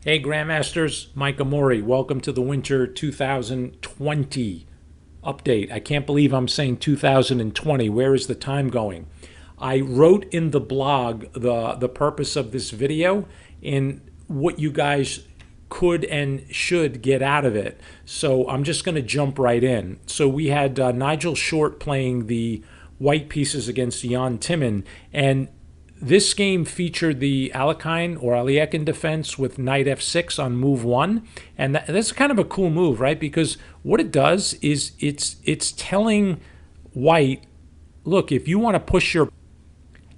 Hey Grandmasters, Mike Amori. Welcome to the Winter 2020 update. I can't believe I'm saying 2020. Where is the time going? I wrote in the blog the purpose of this video and what you guys could and should get out of it. So I'm just going to jump right in. So we had Nigel Short playing the white pieces against Jan Timman, and this game featured the Alekhine or Alekhine defense with knight f6 on move one, and that's kind of a cool move, right? Because what it does is it's telling white, look, if you want to push your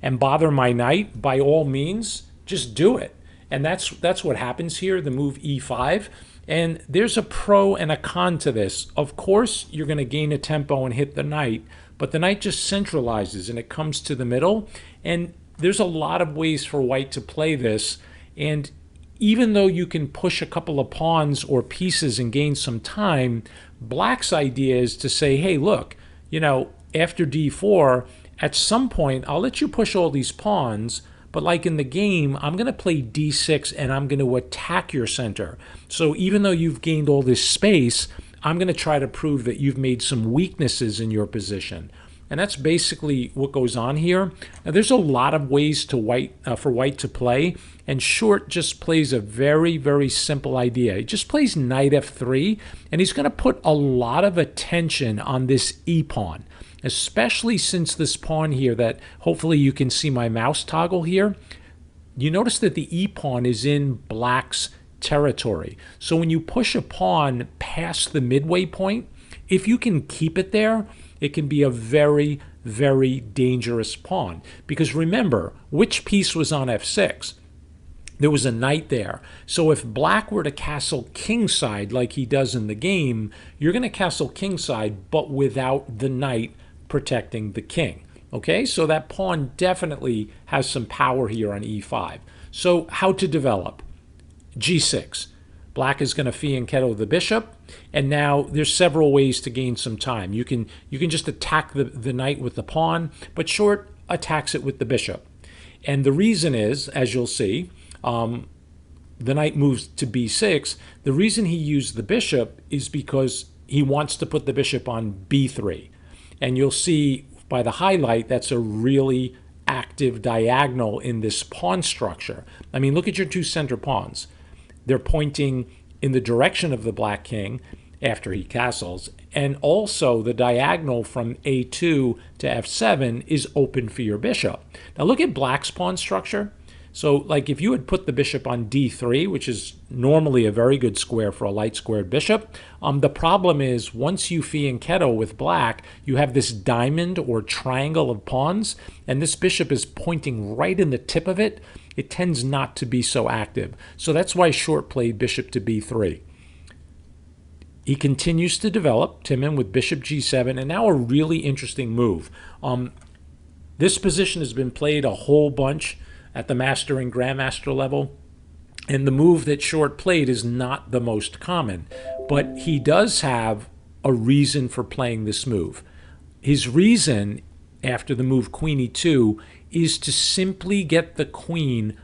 and bother my knight, by all means, just do it. And that's what happens here. The move e5, and there's a pro and a con to this. Of course, you're going to gain a tempo and hit the knight, but the knight just centralizes and it comes to the middle, and there's a lot of ways for white to play this, and even though you can push a couple of pawns or pieces and gain some time, black's idea is to say, hey, look, after d4, at some point, I'll let you push all these pawns, but like in the game, I'm going to play d6 and I'm going to attack your center. So even though you've gained all this space, I'm going to try to prove that you've made some weaknesses in your position. And that's basically what goes on here. Now, there's a lot of ways to for white to play, and Short just plays a very, very simple idea. He just plays knight f3, and he's going to put a lot of attention on this e-pawn, especially since this pawn here that hopefully you can see my mouse toggle here. You notice that the e-pawn is in black's territory. So when you push a pawn past the midway point, if you can keep it there, it can be a very, very dangerous pawn. Because remember, which piece was on f6? There was a knight there. So if black were to castle kingside like he does in the game, you're going to castle kingside, but without the knight protecting the king. Okay, so that pawn definitely has some power here on e5. So how to develop? g6. Black is going to fianchetto the bishop, and now there's several ways to gain some time. You can just attack the knight with the pawn, but Short attacks it with the bishop. And the reason is, as you'll see, the knight moves to b6. The reason he used the bishop is because he wants to put the bishop on b3. And you'll see by the highlight that's a really active diagonal in this pawn structure. I mean, look at your two center pawns. They're pointing in the direction of the black king after he castles, and also the diagonal from a2 to f7 is open for your bishop. Now look at black's pawn structure. So like if you had put the bishop on d3, which is normally a very good square for a light squared bishop, the problem is once you fianchetto with black, you have this diamond or triangle of pawns, and this bishop is pointing right in the tip of it. It tends not to be so active. So that's why Short played bishop to b3. He continues to develop, Timman, with bishop g7, and now a really interesting move. This position has been played a whole bunch at the master and grandmaster level, and the move that Short played is not the most common, but he does have a reason for playing this move. His reason after the move queen e2 is to simply get the queen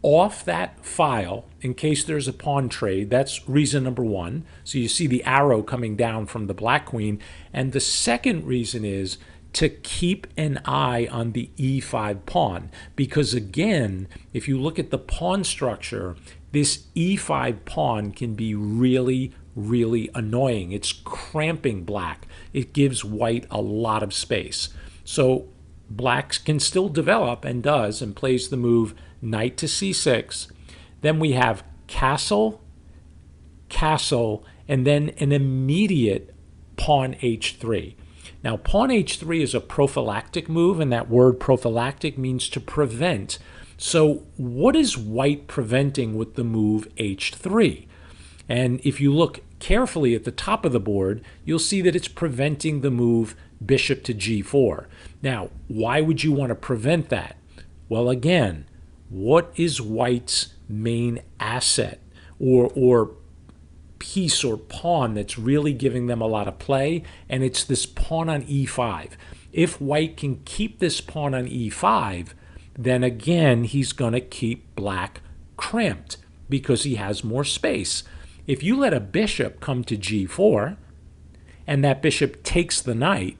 off that file in case there's a pawn trade. That's reason number one. So you see the arrow coming down from the black queen. And the second reason is to keep an eye on the e5 pawn. Because again, if you look at the pawn structure, this e5 pawn can be really, really annoying. It's cramping black. It gives white a lot of space. So black can still develop, and does, and plays the move knight to c6. Then we have castle, castle, and then an immediate pawn h3. Now, pawn h3 is a prophylactic move, and that word prophylactic means to prevent. So what is white preventing with the move h3? And if you look carefully at the top of the board, you'll see that it's preventing the move bishop to g4. Now, why would you want to prevent that? Well, again, what is white's main asset or piece or pawn that's really giving them a lot of play? And it's this pawn on e5. If white can keep this pawn on e5, then again, he's going to keep black cramped. because he has more space. If you let a bishop come to g4 and that bishop takes the knight,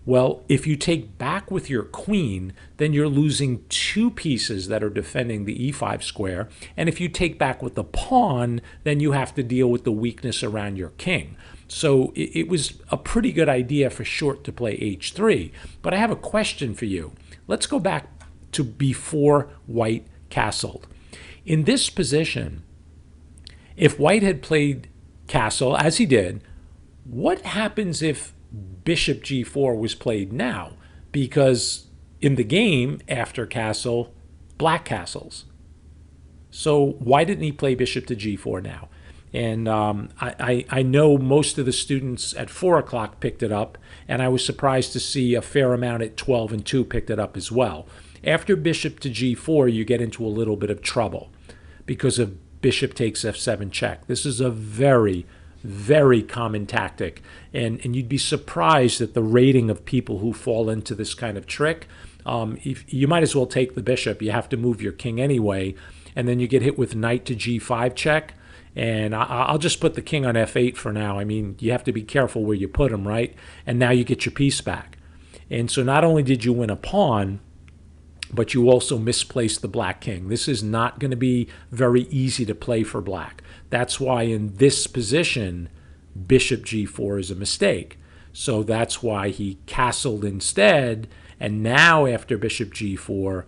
well, if you take back with your queen, then you're losing two pieces that are defending the e5 square. And if you take back with the pawn, then you have to deal with the weakness around your king. So it was a pretty good idea for Short to play h3. But I have a question for you. Let's go back to before White castled. In this position, if White had played castle, as he did, what happens if Bishop g4 was played now? Because in the game after castle, Black castles. So why didn't he play bishop to g4 now? And I know most of the students at 4 o'clock picked it up, and I was surprised to see a fair amount at 12 and 2 picked it up as well. After bishop to g4, you get into a little bit of trouble because of bishop takes f7 check. This is a very, very common tactic, and you'd be surprised at the rating of people who fall into this kind of trick. If you might as well take the bishop. You have to move your king anyway, and then you get hit with knight to g5 check. And I'll just put the king on f8 for now. I mean, you have to be careful where you put him, right? And now you get your piece back. And so not only did you win a pawn, but you also misplaced the black king. This is not going to be very easy to play for black. That's why in this position, bishop g4 is a mistake. So that's why he castled instead. And now after bishop g4,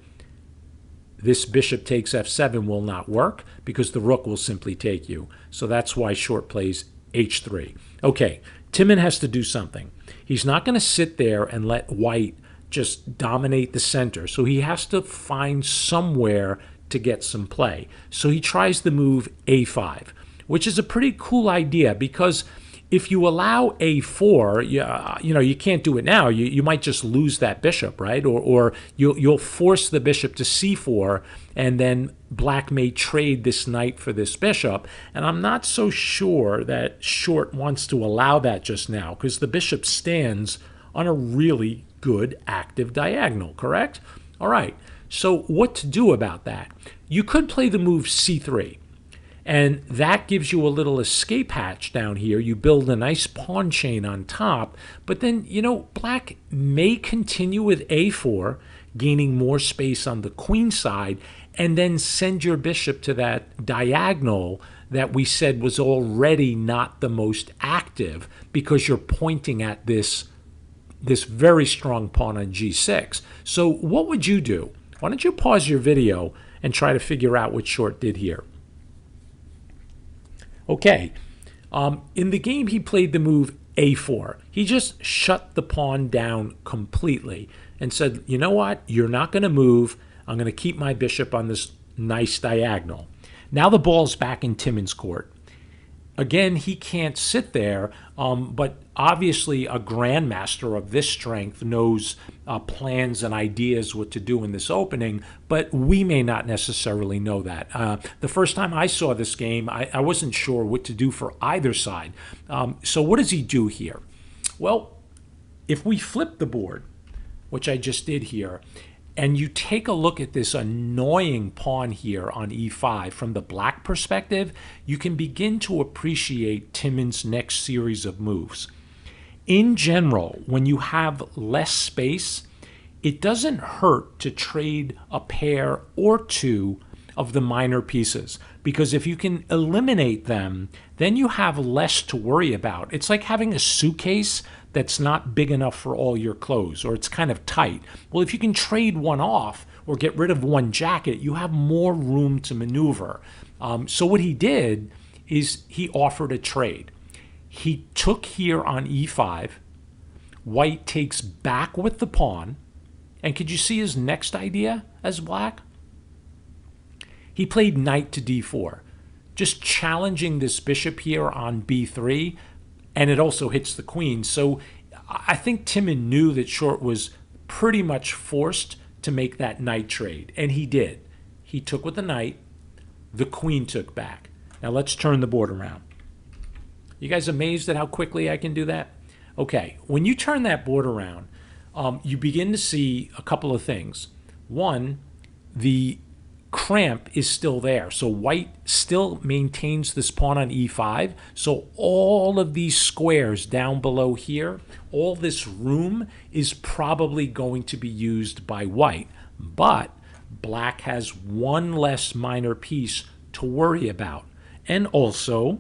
this bishop takes f7 will not work because the rook will simply take you. So that's why Short plays h3. Okay, Timman has to do something. He's not going to sit there and let White just dominate the center. So he has to find somewhere to get some play. So he tries the move a5, which is a pretty cool idea because if you allow a4, you can't do it now. You might just lose that bishop, right? Or you'll force the bishop to c4, and then black may trade this knight for this bishop. And I'm not so sure that Short wants to allow that just now because the bishop stands on a really good active diagonal, correct? All right, so what to do about that? You could play the move c3. And that gives you a little escape hatch down here. You build a nice pawn chain on top. But then, black may continue with a4, gaining more space on the queen side, and then send your bishop to that diagonal that we said was already not the most active because you're pointing at this very strong pawn on g6. So what would you do? Why don't you pause your video and try to figure out what Short did here? Okay, in the game he played the move a4. He just shut the pawn down completely and said, you know what, you're not going to move. I'm going to keep my bishop on this nice diagonal. Now the ball's back in Timman's court. Again, he can't sit there, but obviously a grandmaster of this strength knows plans and ideas what to do in this opening, but we may not necessarily know that. The first time I saw this game, I wasn't sure what to do for either side. So what does he do here? Well, if we flip the board, which I just did here, and you take a look at this annoying pawn here on e5 from the black perspective, you can begin to appreciate Timman's next series of moves. In general, when you have less space, it doesn't hurt to trade a pair or two of the minor pieces, because if you can eliminate them, then you have less to worry about. It's like having a suitcase that's not big enough for all your clothes, or it's kind of tight. Well, if you can trade one off or get rid of one jacket, you have more room to maneuver. So what he did is he offered a trade. He took here on e5. White takes back with the pawn. And could you see his next idea as black? He played knight to d4, just challenging this bishop here on b3, and it also hits the queen. So I think Timman knew that Short was pretty much forced to make that knight trade, and he did. He took with the knight, the queen took back. Now let's turn the board around. You guys amazed at how quickly I can do that? Okay, when you turn that board around, you begin to see a couple of things. One, the cramp is still there. So white still maintains this pawn on e5. So all of these squares down below here, all this room is probably going to be used by white. But black has one less minor piece to worry about. And also,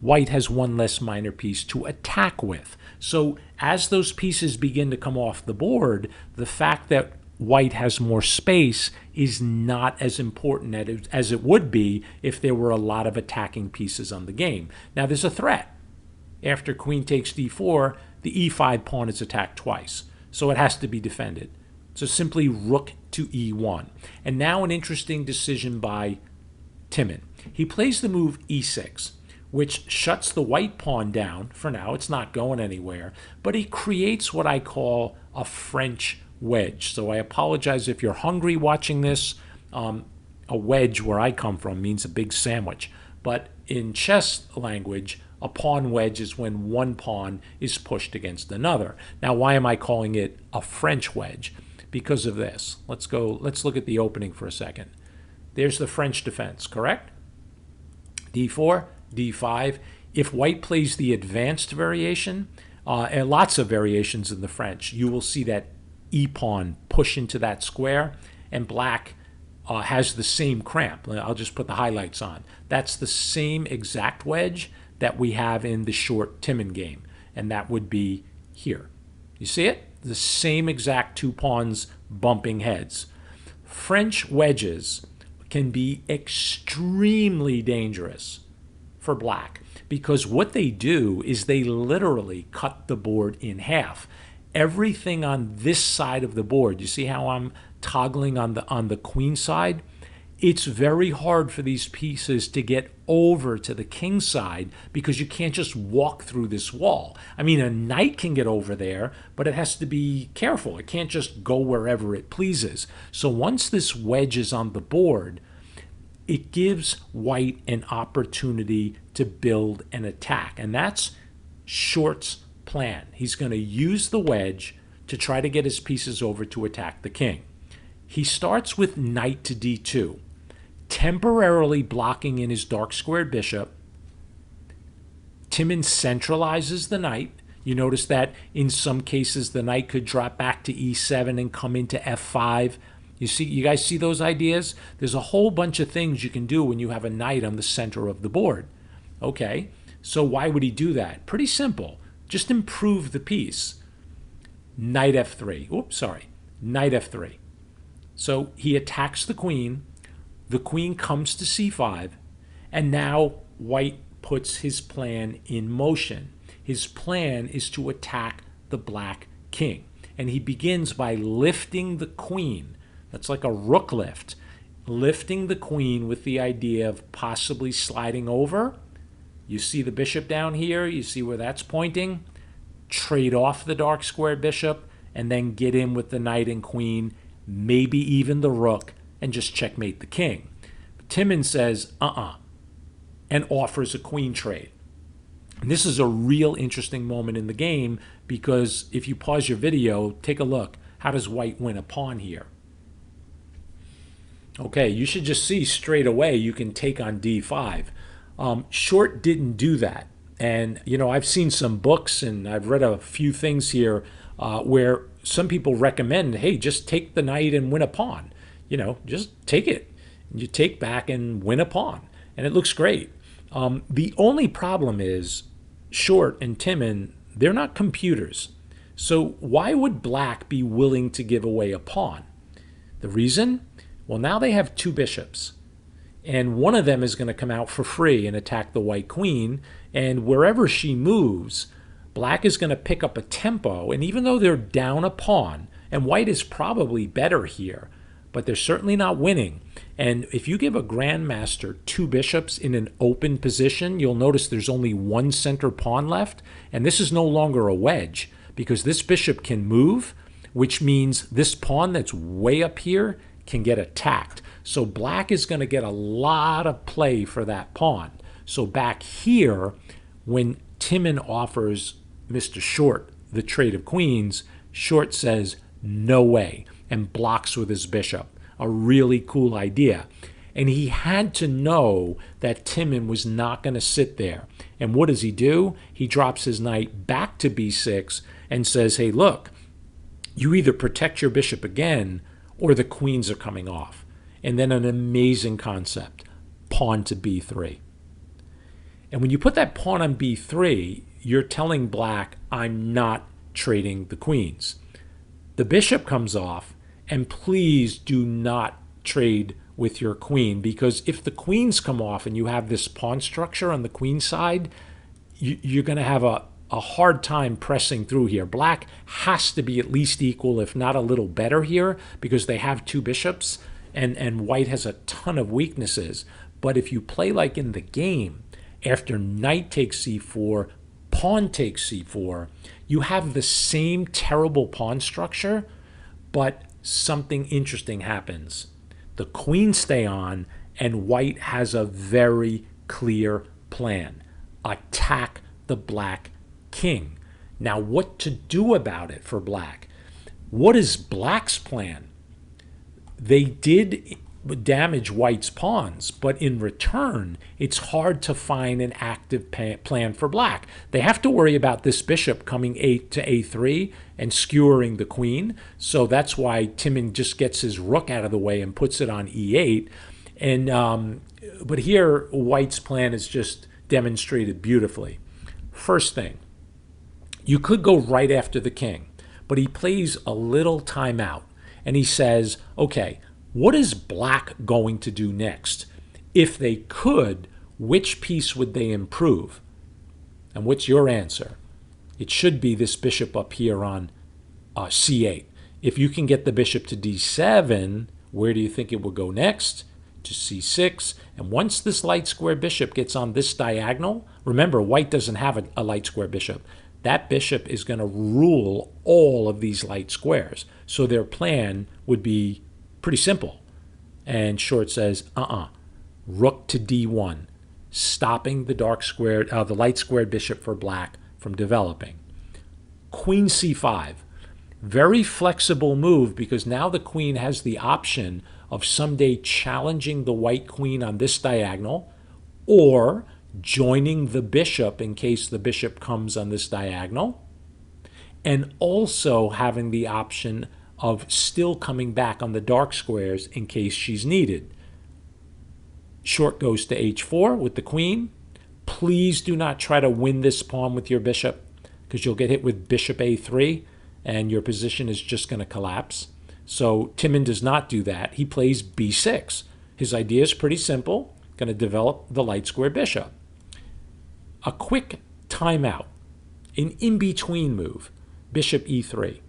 white has one less minor piece to attack with. So as those pieces begin to come off the board, the fact that white has more space is not as important as it would be if there were a lot of attacking pieces on the game. Now there's a threat. After queen takes d4, the e5 pawn is attacked twice, so it has to be defended. So simply rook to e1. And now an interesting decision by Timman. He plays the move e6, which shuts the white pawn down. For now, it's not going anywhere, but he creates what I call a French wedge. So I apologize if you're hungry watching this. A wedge, where I come from, means a big sandwich. But in chess language, a pawn wedge is when one pawn is pushed against another. Now, why am I calling it a French wedge? Because of this. Let's look at the opening for a second. There's the French defense, correct? d4, d5. If white plays the advanced variation, and lots of variations in the French, you will see that e-pawn push into that square, and black has the same cramp. I'll just put the highlights on. That's the same exact wedge that we have in the short Timman game, and that would be here. You see it? The same exact two pawns bumping heads. French wedges can be extremely dangerous for black, because what they do is they literally cut the board in half. Everything on this side of the board, you see how I'm toggling on the queen side? It's very hard for these pieces to get over to the king side because you can't just walk through this wall. I mean, a knight can get over there, but it has to be careful. It can't just go wherever it pleases. So once this wedge is on the board, it gives white an opportunity to build an attack. And that's Short's plan. He's going to use the wedge to try to get his pieces over to attack the king. He starts with knight to d2, temporarily blocking in his dark squared bishop. Timman centralizes the knight. You notice that in some cases the knight could drop back to e7 and come into f5. You guys see those ideas? There's a whole bunch of things you can do when you have a knight on the center of the board. Okay, so why would he do that? Pretty simple. Just improve the piece. Knight f3. Oops, sorry. Knight f3. So he attacks the queen comes to c5, and now white puts his plan in motion. His plan is to attack the black king, and he begins by lifting the queen. That's like a rook lift. Lifting the queen with the idea of possibly sliding over. You see the bishop down here? You see where that's pointing? Trade off the dark squared bishop and then get in with the knight and queen, maybe even the rook, and just checkmate the king. Timman says, and offers a queen trade. And this is a real interesting moment in the game because if you pause your video, take a look. How does white win a pawn here? Okay, you should just see straight away you can take on d5. Short didn't do that. And, you know, I've seen some books and I've read a few things here where some people recommend, hey, just take the knight and win a pawn. You know, just take it. You take back and win a pawn. And it looks great. The only problem is Short and Timman, they're not computers. So why would black be willing to give away a pawn? The reason? Well, now they have two bishops. And one of them is going to come out for free and attack the white queen. And wherever she moves, black is going to pick up a tempo. And even though they're down a pawn, and white is probably better here, but they're certainly not winning. And if you give a grandmaster two bishops in an open position, you'll notice there's only one center pawn left. And this is no longer a wedge because this bishop can move, which means this pawn that's way up here can get attacked. So black is going to get a lot of play for that pawn. So back here, when Timman offers Mr. Short the trade of queens, Short says, no way, and blocks with his bishop. a really cool idea. And he had to know that Timman was not going to sit there. And what does he do? He drops his knight back to b6 and says, hey, look, you either protect your bishop again or the queens are coming off. And then an amazing concept, pawn to b3. And when you put that pawn on b3, you're telling black, I'm not trading the queens. The bishop comes off, and please do not trade with your queen, because if the queens come off and you have this pawn structure on the queen side, you're going to have a hard time pressing through here. Black has to be at least equal, if not a little better here, because they have two bishops, and white has a ton of weaknesses. But if you play like in the game, after knight takes c4, pawn takes c4, you have the same terrible pawn structure, but something interesting happens. The queens stay on, and white has a very clear plan. Attack the black king. Now, what to do about it for black? What is black's plan? They did damage white's pawns, but in return, it's hard to find an active plan for black. They have to worry about this bishop coming to a3 and skewering the queen. So that's why Timman just gets his rook out of the way and puts it on e8. And but here, white's plan is just demonstrated beautifully. First thing, you could go right after the king, but he plays a little timeout, and he says, okay, what is black going to do next? If they could, which piece would they improve? And what's your answer? It should be this bishop up here on c8. If you can get the bishop to d7, where do you think it will go next? To c6. And once this light square bishop gets on this diagonal, remember, white doesn't have a light square bishop. That bishop is going to rule all of these light squares. So their plan would be pretty simple. And Short says, rook to d1, stopping the the light squared bishop for black from developing. Queen c5, very flexible move, because now the queen has the option of someday challenging the white queen on this diagonal, or joining the bishop in case the bishop comes on this diagonal, and also having the option of still coming back on the dark squares in case she's needed. Short goes to h4 with the queen. Please do not try to win this pawn with your bishop, because you'll get hit with bishop a3 and your position is just going to collapse. So Timman does not do that. He plays b6. His idea is pretty simple, going to develop the light square bishop. A quick timeout, an in-between move, bishop e3.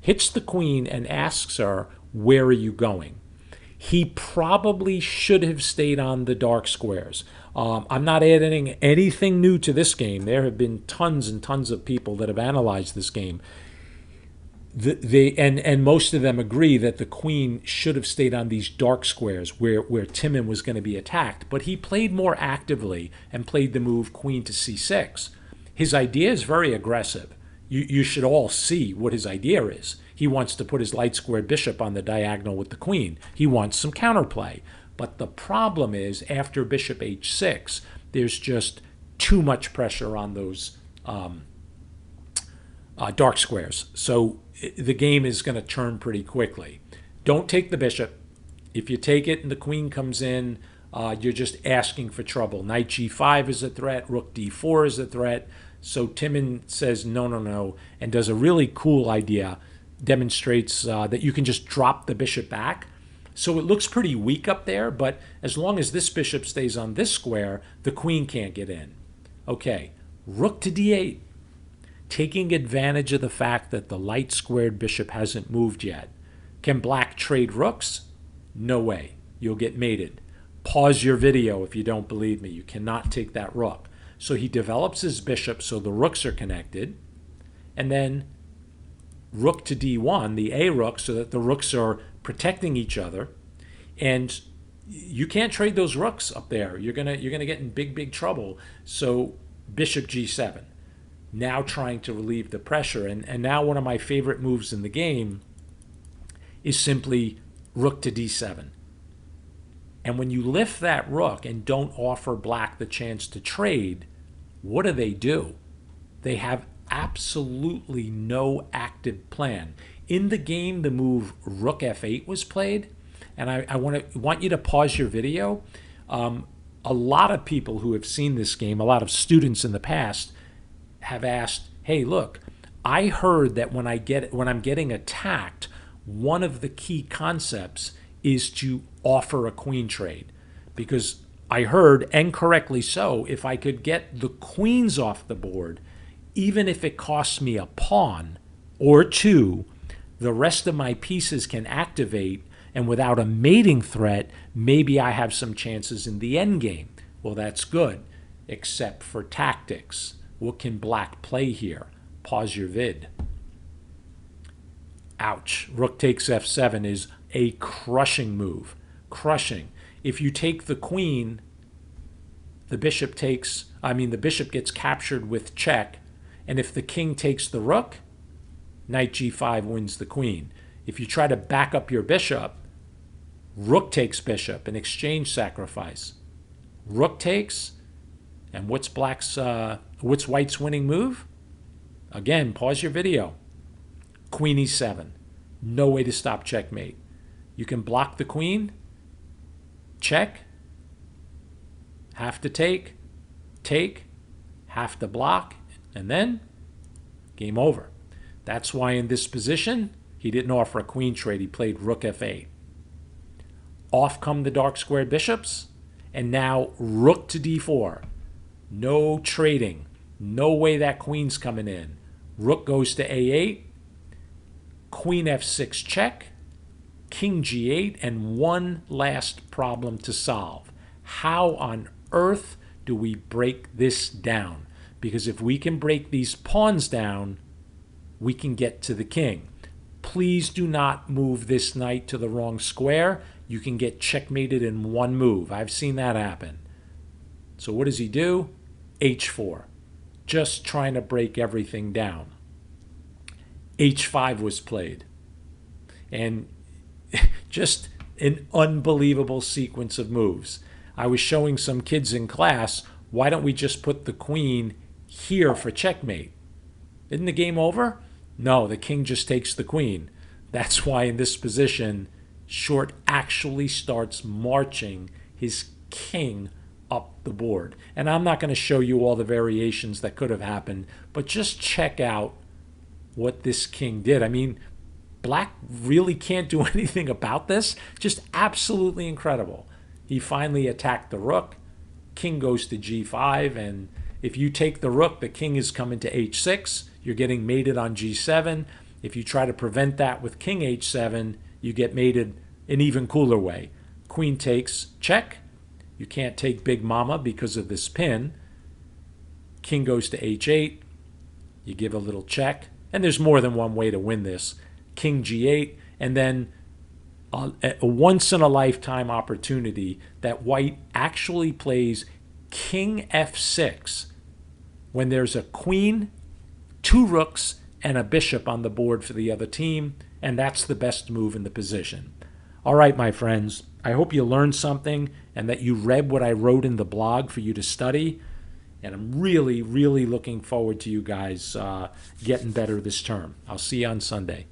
Hits the queen and asks her, where are you going? He probably should have stayed on the dark squares. I'm not adding anything new to this game. There have been tons and tons of people that have analyzed this game. And most of them agree that the queen should have stayed on these dark squares where Timman was going to be attacked. But he played more actively and played the move queen to c6. His idea is very aggressive. You should all see what his idea is. He wants to put his light squared bishop on the diagonal with the queen. He wants some counterplay. But the problem is, after bishop h6, there's just too much pressure on those dark squares. So the game is going to turn pretty quickly. Don't take the bishop. If you take it and the queen comes in, you're just asking for trouble. Knight g5 is a threat. Rook d4 is a threat. So Timman says no, and does a really cool idea, demonstrates that you can just drop the bishop back. So it looks pretty weak up there, but as long as this bishop stays on this square, the queen can't get in. Okay, rook to d8, taking advantage of the fact that the light squared bishop hasn't moved yet. Can black trade rooks? No way. You'll get mated. Pause your video if you don't believe me. You cannot take that rook. So he develops his bishop so the rooks are connected, and then rook to d1, the a rook, so that the rooks are protecting each other, and you can't trade those rooks up there. You're gonna get in big trouble. So bishop g7, now trying to relieve the pressure, and now one of my favorite moves in the game is simply rook to d7. And when you lift that rook and don't offer black the chance to trade, what do? They have absolutely no active plan. In the game, the move rook f8 was played, and I want you to pause your video. A lot of people who have seen this game, a lot of students in the past, have asked, "Hey, look, I heard that when I'm getting attacked, one of the key concepts is to offer a queen trade, because I heard, and correctly so, if I could get the queens off the board, even if it costs me a pawn or two, the rest of my pieces can activate, and without a mating threat, maybe I have some chances in the endgame." Well, that's good, except for tactics. What can black play here? Pause your vid. Ouch. Rook takes f7 is a crushing move. Crushing. If you take the queen, the bishop gets captured with check, and if the king takes the rook, knight g5 wins the queen. If you try to back up your bishop, rook takes bishop, an exchange sacrifice. Rook takes, and what's white's winning move? Again, pause your video. Queen e7. No way to stop checkmate. You can block the queen, check, have to take, have to block, and then game over. That's why in this position, he didn't offer a queen trade. He played rook f8. Off come the dark squared bishops, and now rook to d4. No trading. No way that queen's coming in. Rook goes to a8. Queen f6 check. King g8, and one last problem to solve. How on earth do we break this down? Because if we can break these pawns down, we can get to the king. Please do not move this knight to the wrong square. You can get checkmated in one move. I've seen that happen. So what does he do? h4. Just trying to break everything down. h5 was played. And just an unbelievable sequence of moves. I was showing some kids in class, why don't we just put the queen here for checkmate? Isn't the game over? No, the king just takes the queen. That's why in this position, Short actually starts marching his king up the board. And I'm not going to show you all the variations that could have happened, but just check out what this king did. I mean, black really can't do anything about this. Just absolutely incredible. He finally attacked the rook. King goes to g5, and if you take the rook, the king is coming to h6. You're getting mated on g7. If you try to prevent that with king h7, you get mated an even cooler way. Queen takes, check. You can't take big mama because of this pin. King goes to h8. You give a little check. And there's more than one way to win this. King g8, and then a once-in-a-lifetime opportunity that white actually plays king f6 when there's a queen, two rooks, and a bishop on the board for the other team, and that's the best move in the position. All right, my friends, I hope you learned something and that you read what I wrote in the blog for you to study, and I'm really, really looking forward to you guys getting better this term. I'll see you on Sunday.